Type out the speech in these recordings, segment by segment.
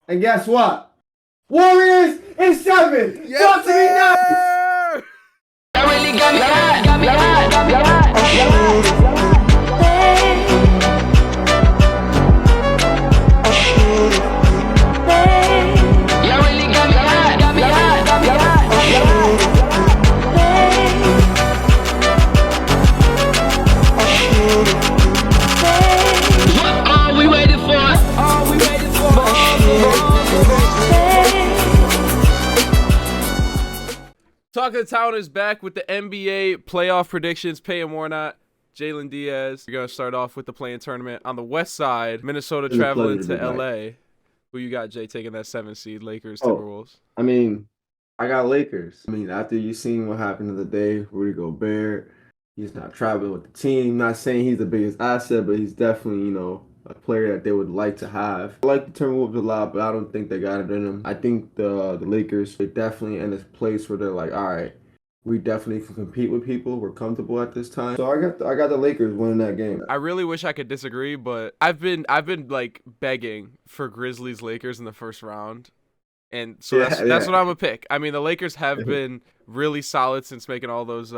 And guess what? Warriors in 7. Yes, Talk to me now. sir! That really got me hot, got me hot, got me hot, got me hot. You really got me hot, got me hot, got me hot, got me hot. What are we waiting for? What are we waiting for? Talk of the Town is back with the NBA playoff predictions. Payam or not, Jalen Diaz. We're going to start off with the play-in tournament. On the west side, Minnesota It's a traveling pleasure to to be back. LA. Who you got, Jay, taking that 7 seed? Lakers, Oh. Timberwolves. I mean, I got Lakers. I mean, after you seen what happened the other day, Rudy Gobert, he's not traveling with the team. Not saying he's the biggest asset, but he's definitely, a player that they would like to have. I like the Timberwolves a lot, but I don't think they got it in them. I think the Lakers, they're definitely in this place where they're like, all right, we definitely can compete with people. We're comfortable at this time. So I got the Lakers winning that game. I really wish I could disagree, but I've been like begging for Grizzlies Lakers in the first round. And so that's what I'm gonna pick. I mean, the Lakers have been really solid since making all those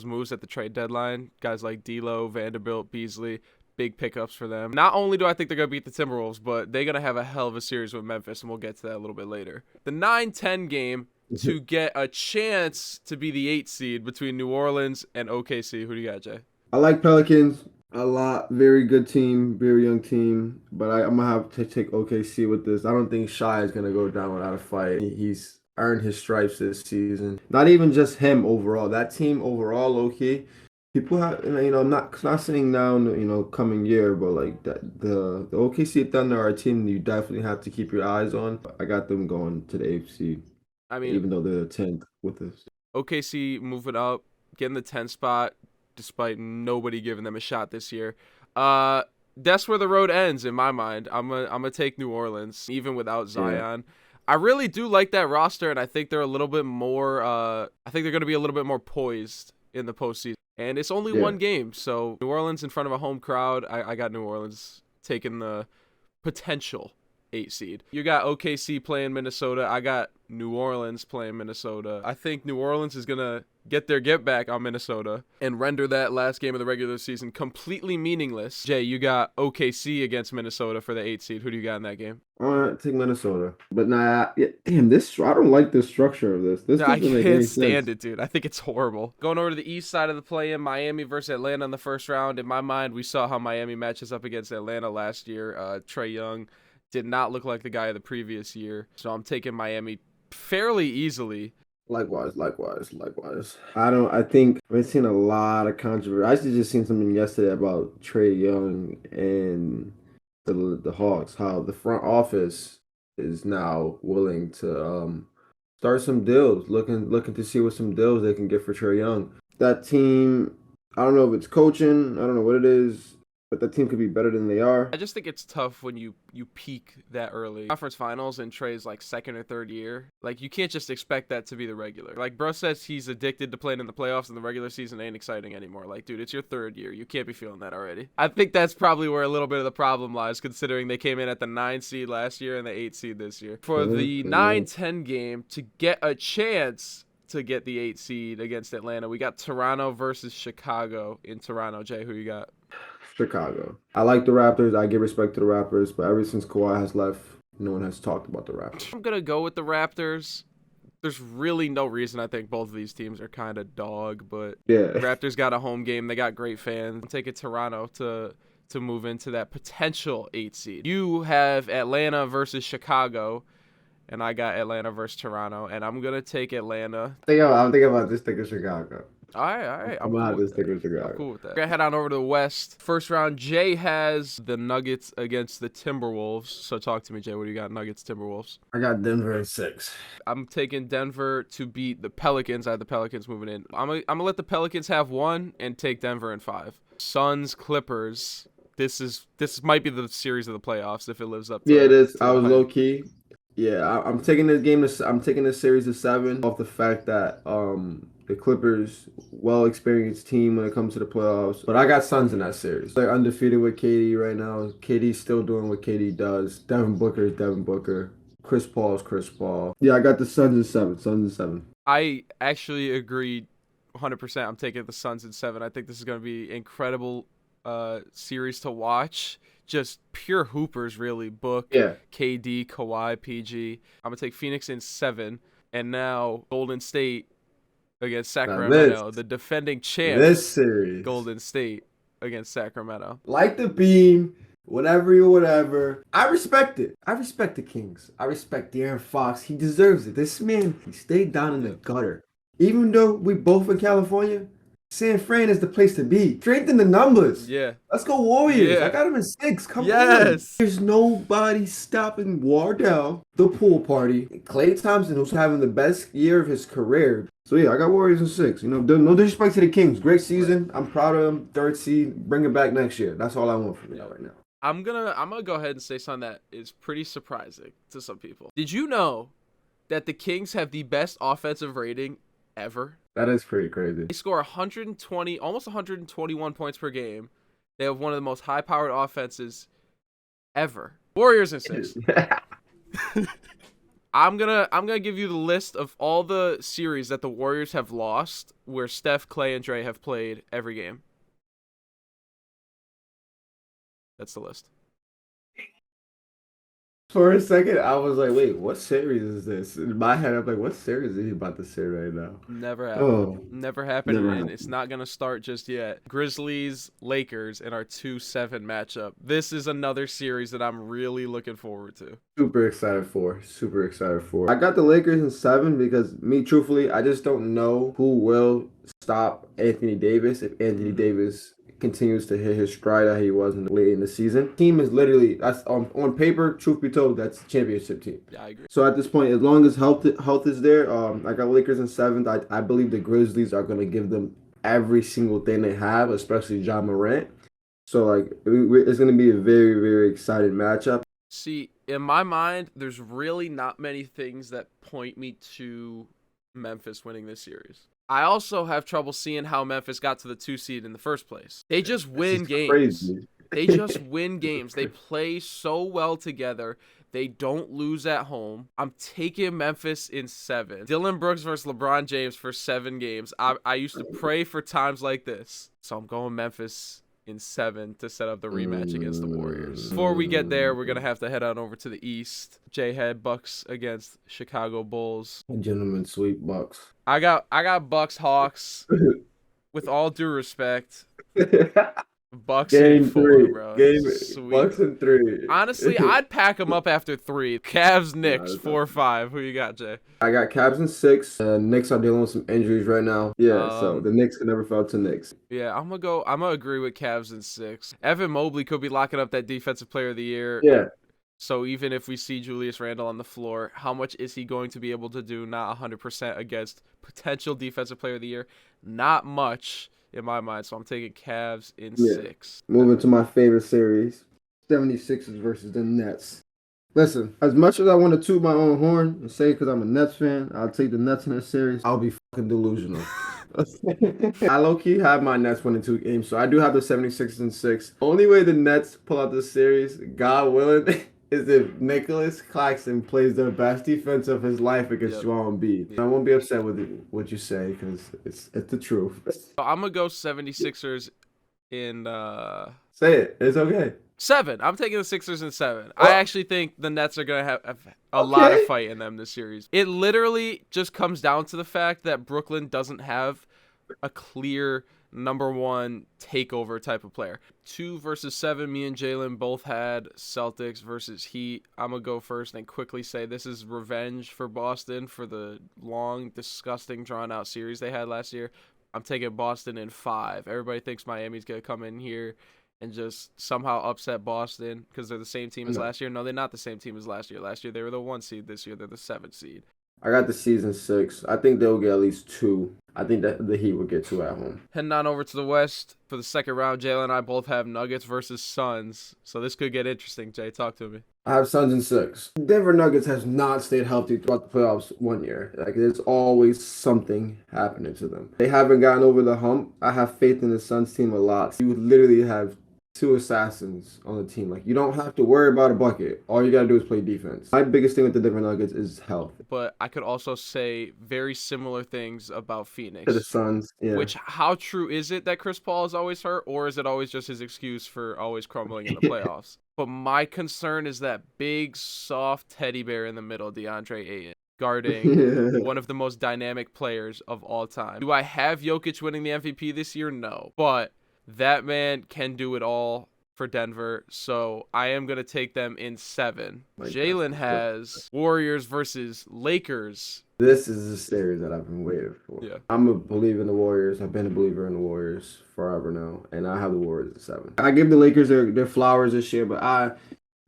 moves at the trade deadline. Guys like D'Lo, Vanderbilt, Beasley, big pickups for them. Not only do I think they're gonna beat the Timberwolves, but they're gonna have a hell of a series with Memphis, and we'll get to that a little bit later. The 9-10 game to get a chance to be the 8 seed between New Orleans and OKC. Who do you got, Jay? I like Pelicans a lot. Very good team, very young team. But I'm gonna have to take OKC with this. I don't think Shai is gonna go down without a fight. He's earned his stripes this season. Not even just him overall. That team overall, low key. People have, I'm not saying now, coming year, but like that the OKC Thunder are a team you definitely have to keep your eyes on. I got them going to the 8th seed, I mean, even though they're the 10th with us. OKC moving up, getting the 10th spot, despite nobody giving them a shot this year. That's where the road ends in my mind. I'm gonna take New Orleans, even without Zion. I really do like that roster, and I think they're a little bit more. I think they're gonna be a little bit more poised in the postseason. And it's only one game, so New Orleans in front of a home crowd. I got New Orleans taking the potential 8 seed. You got OKC playing Minnesota. I got New Orleans playing Minnesota. I think New Orleans is going to get their get back on Minnesota and render that last game of the regular season completely meaningless. Jay, you got OKC against Minnesota for the 8 seed. Who do you got in that game? All right, take Minnesota. But damn, I don't like the structure of this. This No, I doesn't make can't any stand sense. it, dude. I think it's horrible. Going over to the east side of the play-in, Miami versus Atlanta in the first round. In my mind, we saw how Miami matches up against Atlanta last year. Trae Young did not look like the guy of the previous year. So I'm taking Miami fairly easily. Likewise. I think we've seen a lot of controversy. I actually just seen something yesterday about Trae Young and the Hawks, how the front office is now willing to start some deals, looking to see what some deals they can get for Trae Young. That team, I don't know if it's coaching, I don't know what it is, but that team could be better than they are. I just think it's tough when you peak that early. Conference finals and Trey's like second or third year. Like, you can't just expect that to be the regular. Like, bro says he's addicted to playing in the playoffs, and the regular season ain't exciting anymore. Like, dude, it's your third year. You can't be feeling that already. I think that's probably where a little bit of the problem lies, considering they came in at the 9 seed last year and the 8 seed this year. For the 9-10 game, to get a chance to get the 8 seed against Atlanta, we got Toronto versus Chicago in Toronto. Jay, who you got? Chicago. I like the Raptors. I give respect to the Raptors, but ever since Kawhi has left, no one has talked about the Raptors. I'm going to go with the Raptors. There's really no reason. I think both of these teams are kind of dog, but Raptors got a home game. They got great fans. I'm taking Toronto to move into that potential 8 seed. You have Atlanta versus Chicago, and I got Atlanta versus Toronto, and I'm going to take Atlanta. I'm thinking about this taking Chicago. All right. I'm cool with that. I'm cool with that. We're going to head on over to the West. First round, Jay has the Nuggets against the Timberwolves. So talk to me, Jay. What do you got, Nuggets, Timberwolves? I got Denver in 6. I'm taking Denver to beat the Pelicans. I have the Pelicans moving in. I'm gonna let the Pelicans have 1 and take Denver in 5. Suns, Clippers. This might be the series of the playoffs if it lives up to it is. To I was hype. low key. Yeah, I'm taking this game. I'm taking this series to 7 off the fact that the Clippers, well experienced team when it comes to the playoffs. But I got Suns in that series. They're undefeated with KD right now. KD's still doing what KD does. Devin Booker is Devin Booker. Chris Paul is Chris Paul. Yeah, I got the Suns in 7. Suns in 7. I actually agree 100%. I'm taking the Suns in 7. I think this is going to be incredible series to watch. Just pure hoopers, really. Book, Yeah. KD, Kawhi, PG. I'm going to take Phoenix in 7. And now Golden State against Sacramento. The defending champ. This series. Golden State against Sacramento. Like the beam, whatever. I respect it. I respect the Kings. I respect De'Aaron Fox. He deserves it. This man, he stayed down in the gutter. Even though we both in California, San Fran is the place to be. Strengthen the numbers. Yeah. Let's go Warriors. Yeah. I got him in 6. Come on. Yes. There's nobody stopping Wardell, the pool party. Klay Thompson, who's having the best year of his career. So yeah, I got Warriors in 6. You know, no disrespect to the Kings. Great season. I'm proud of them. 3rd seed. Bring it back next year. That's all I want from y'all right now. I'm gonna go ahead and say something that is pretty surprising to some people. Did you know that the Kings have the best offensive rating ever? That is pretty crazy. They score 120, almost 121 points per game. They have one of the most high-powered offenses ever. Warriors in 6. I'm gonna give you the list of all the series that the Warriors have lost, where Steph, Clay, and Dre have played every game. That's the list. For a second, I was like, wait, what series is this? In my head, I'm like, what series is he about to say right now? Never happened. Oh, Never happened, never and happened. it's not going to start just yet. Grizzlies, Lakers, in our 2-7 matchup. This is another series that I'm really looking forward to. Super excited for. I got the Lakers in 7 because, me, truthfully, I just don't know who will stop Anthony Davis if Anthony Davis continues to hit his stride that he was late in the season. Team is literally, that's on paper, truth be told, that's a championship team. Yeah, I agree. So at this point, as long as health is there, I got Lakers in 7th. I believe the Grizzlies are going to give them every single thing they have, especially Ja Morant. So like it's going to be a very, very exciting matchup. See, in my mind, there's really not many things that point me to Memphis winning this series. I also have trouble seeing how Memphis got to the 2 seed in the first place. They just win games. Crazy. They just win games. They play so well together. They don't lose at home. I'm taking Memphis in 7. Dylan Brooks versus LeBron James for 7 games. I used to pray for times like this. So I'm going Memphis in 7 to set up the rematch against the Warriors. Before we get there, we're going to have to head on over to the East. J-Head, Bucks against Chicago Bulls. Gentlemen sweep Bucks. I got Bucks Hawks. With all due respect, Bucks Game in 4, 3, bro. Sweet. Bucks in 3. Honestly, I'd pack them up after 3. Cavs, Knicks, that's 4-5. Who you got, Jay? I got Cavs in 6. Knicks are dealing with some injuries right now. Yeah, so the Knicks can never fall to Knicks. Yeah, I'm gonna agree with Cavs in 6. Evan Mobley could be locking up that Defensive Player of the Year. Yeah. So even if we see Julius Randle on the floor, how much is he going to be able to do? Not 100% against potential Defensive Player of the Year. Not much in my mind. So I'm taking Cavs in 6. Moving to my favorite series, 76ers versus the Nets. Listen, as much as I want to toot my own horn and say because I'm a Nets fan, I'll take the Nets in this series. I'll be fucking delusional. I low-key have my Nets winning 2 games, so I do have the 76ers in 6. Only way the Nets pull out this series, God willing, is if Nicholas Claxton plays the best defense of his life against Joel Embiid. I won't be upset with what you say because it's the truth. So I'm going to go 76ers in... Say it. It's okay. 7. I'm taking the Sixers in 7. I actually think the Nets are going to have a lot of fight in them this series. It literally just comes down to the fact that Brooklyn doesn't have a clear number 1 takeover type of player. 2 versus 7, me and Jalen both had Celtics versus Heat. I'm going to go first and quickly say this is revenge for Boston for the long, disgusting, drawn-out series they had last year. I'm taking Boston in 5. Everybody thinks Miami's going to come in here and just somehow upset Boston because they're the same team as last year. No, they're not the same team as last year. Last year, they were the 1 seed. This year, they're the 7 seed. I got the season 6. I think they'll get at least 2. I think that the Heat will get 2 at home. Heading on over to the West for the second round, Jalen and I both have Nuggets versus Suns. So this could get interesting, Jay. Talk to me. I have Suns in 6. Denver Nuggets has not stayed healthy throughout the playoffs 1 year. Like, there's always something happening to them. They haven't gotten over the hump. I have faith in the Suns team a lot. You would literally have two assassins on the team. Like, you don't have to worry about a bucket. All you gotta do is play defense. My biggest thing with the Denver Nuggets is health. But I could also say very similar things about To the Phoenix. Suns, yeah. Which, how true is it that Chris Paul is always hurt, or is it always just his excuse for always crumbling in the playoffs? But my concern is that big, soft teddy bear in the middle, DeAndre Ayton, guarding one of the most dynamic players of all time. Do I have Jokic winning the MVP this year? No. But that man can do it all for Denver, so I am going to take them in 7. Jalen has Warriors versus Lakers. This is a series that I've been waiting for. Yeah. I'm a believer in the Warriors. I've been a believer in the Warriors forever now, and I have the Warriors at 7. I give the Lakers their flowers this year, but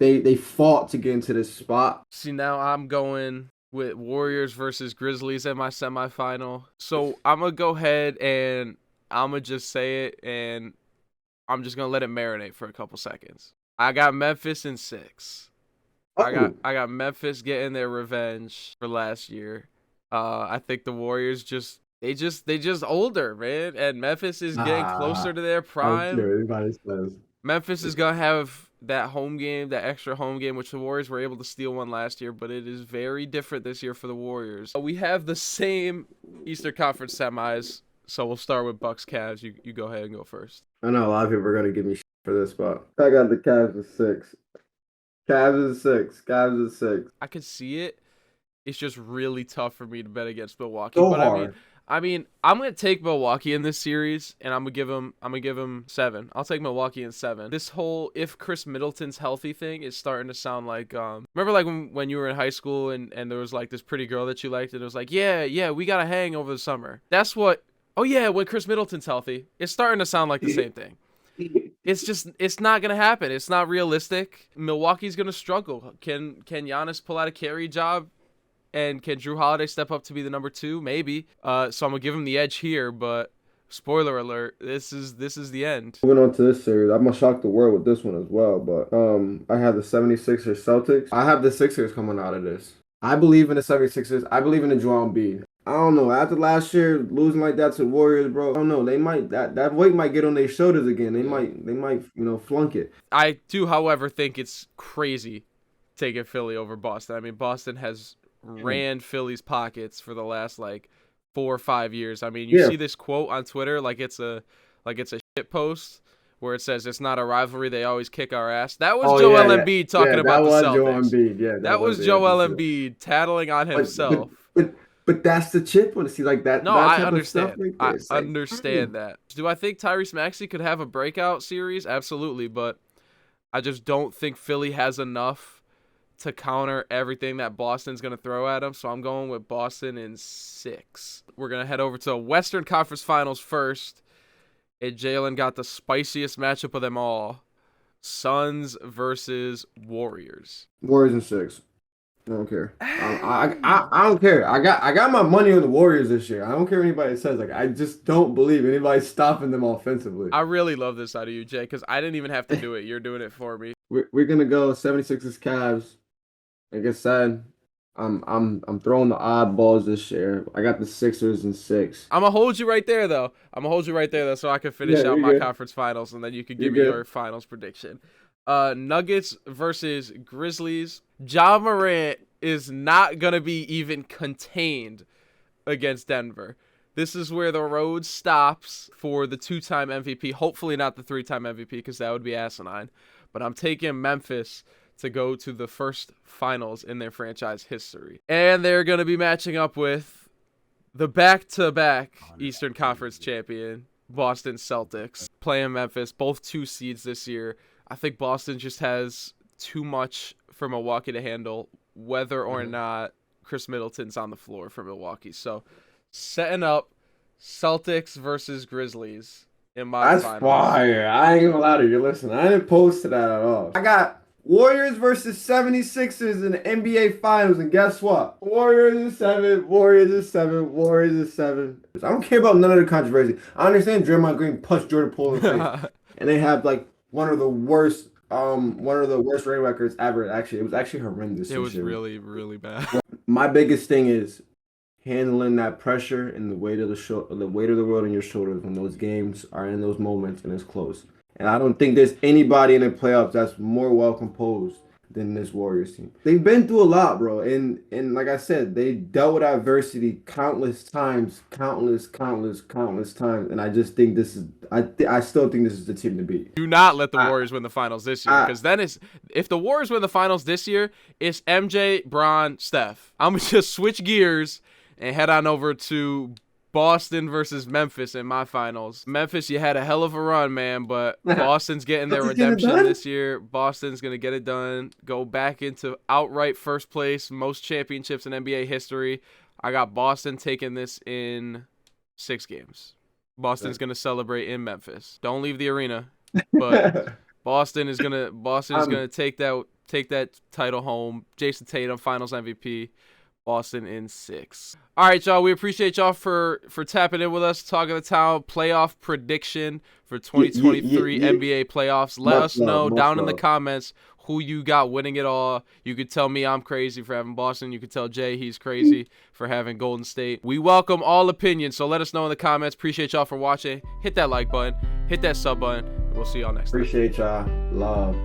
they fought to get into this spot. See, now I'm going with Warriors versus Grizzlies in my semifinal. So I'm going to go ahead and I'm going to just say it, and I'm just going to let it marinate for a couple seconds. I got Memphis in 6. I got Memphis getting their revenge for last year. I think the Warriors they just older, man, and Memphis is getting closer to their prime. Everybody says. Memphis is going to have that home game, that extra home game, which the Warriors were able to steal one last year, but it is very different this year for the Warriors. We have the same Eastern Conference semis, so we'll start with Bucks Cavs. You go ahead and go first. I know a lot of people are going to give me shit for this spot. I got the Cavs at 6. Cavs at 6. Cavs at 6. I could see it. It's just really tough for me to bet against Milwaukee. So but hard. I mean, I'm gonna take Milwaukee in this series, and I'm gonna give them 7. I'll take Milwaukee in 7. This whole if Chris Middleton's healthy thing is starting to sound like remember like when you were in high school and there was like this pretty girl that you liked, and it was like yeah we gotta hang over the summer. That's what. Oh yeah, when Chris Middleton's healthy, it's starting to sound like the same thing. It's not gonna happen. It's not realistic. Milwaukee's gonna struggle. Can Giannis pull out a carry job? And can Drew Holiday step up to be the number 2? Maybe. So I'm gonna give him the edge here, but spoiler alert, this is the end. Moving on to this series, I'm gonna shock the world with this one as well, but I have the 76ers Celtics. I have the Sixers coming out of this. I believe in the 76ers. I believe in the Joel Embiid. I don't know. After last year losing like that to the Warriors, bro, I don't know. They might that weight might get on their shoulders again. They might flunk it. I do, however, think it's crazy taking Philly over Boston. I mean, Boston has ran Philly's pockets for the last like 4 or 5 years. I mean, you see this quote on Twitter like it's a shit post where it says it's not a rivalry, they always kick our ass. That was Joel Embiid talking about the Celtics. That was Joel Embiid tattling on himself. But that's the chip on it. See, like that. No, that I understand. I understand that. Do I think Tyrese Maxey could have a breakout series? Absolutely, but I just don't think Philly has enough to counter everything that Boston's going to throw at them. So I'm going with Boston in 6. We're going to head over to Western Conference Finals first. And Jalen got the spiciest matchup of them all. Suns versus Warriors. Warriors in 6. I don't care. I don't care. I got my money on the Warriors this year. I don't care what anybody says. Like, I just don't believe anybody stopping them offensively. I really love this out of you, Jay, because I didn't even have to do it. You're doing it for me. We're gonna go 76ers Cavs. Like I said, I'm throwing the oddballs this year. I got the Sixers in 6. I'm gonna hold you right there though. So I can finish out my conference finals, and then you can give me your finals prediction. Nuggets versus Grizzlies. Ja Morant is not gonna be even contained against Denver. This is where the road stops for the 2-time MVP. Hopefully not the 3-time MVP, because that would be asinine. But I'm taking Memphis to go to the first finals in their franchise history. And they're going to be matching up with the back-to-back Eastern Conference champion, Boston Celtics, playing Memphis, both 2 seeds this year. I think Boston just has too much for Milwaukee to handle, whether or not Chris Middleton's on the floor for Milwaukee. So, setting up Celtics versus Grizzlies in my finals. That's fire. I ain't gonna lie to you. Listen, I didn't post to that at all. I got Warriors versus 76ers in the NBA Finals, and guess what? Warriors is 7, Warriors is 7, Warriors is 7. I don't care about none of the controversy. I understand Draymond Green punched Jordan Poole in the face, and they have like one of the worst rain records ever. Actually, it was actually horrendous. It was really, really bad. My biggest thing is handling that pressure and the weight of the world on your shoulders when those games are in those moments and it's close. And I don't think there's anybody in the playoffs that's more well composed than this Warriors team. They've been through a lot, bro. And like I said, they dealt with adversity countless times, countless times. And I just think this is I still think this is the team to beat. Do not let the Warriors win the finals this year, because then if the Warriors win the finals this year, it's MJ, Bron, Steph. I'm gonna just switch gears and head on over to Boston versus Memphis in my finals. Memphis, you had a hell of a run, man, but Boston's getting their redemption this year. Boston's going to get it done, go back into outright first place, most championships in NBA history. I got Boston taking this in 6 games. Boston's going to celebrate in Memphis. Don't leave the arena, but Boston is going to take that title home. Jason Tatum, finals MVP. Boston in 6. All right, y'all. We appreciate y'all for tapping in with us, talking the town playoff prediction for 2023 NBA playoffs. Let us know down in the comments who you got winning it all. You could tell me I'm crazy for having Boston. You could tell Jay he's crazy for having Golden State. We welcome all opinions, so let us know in the comments. Appreciate y'all for watching. Hit that like button. Hit that sub button. We'll see y'all next time. Appreciate y'all. Love.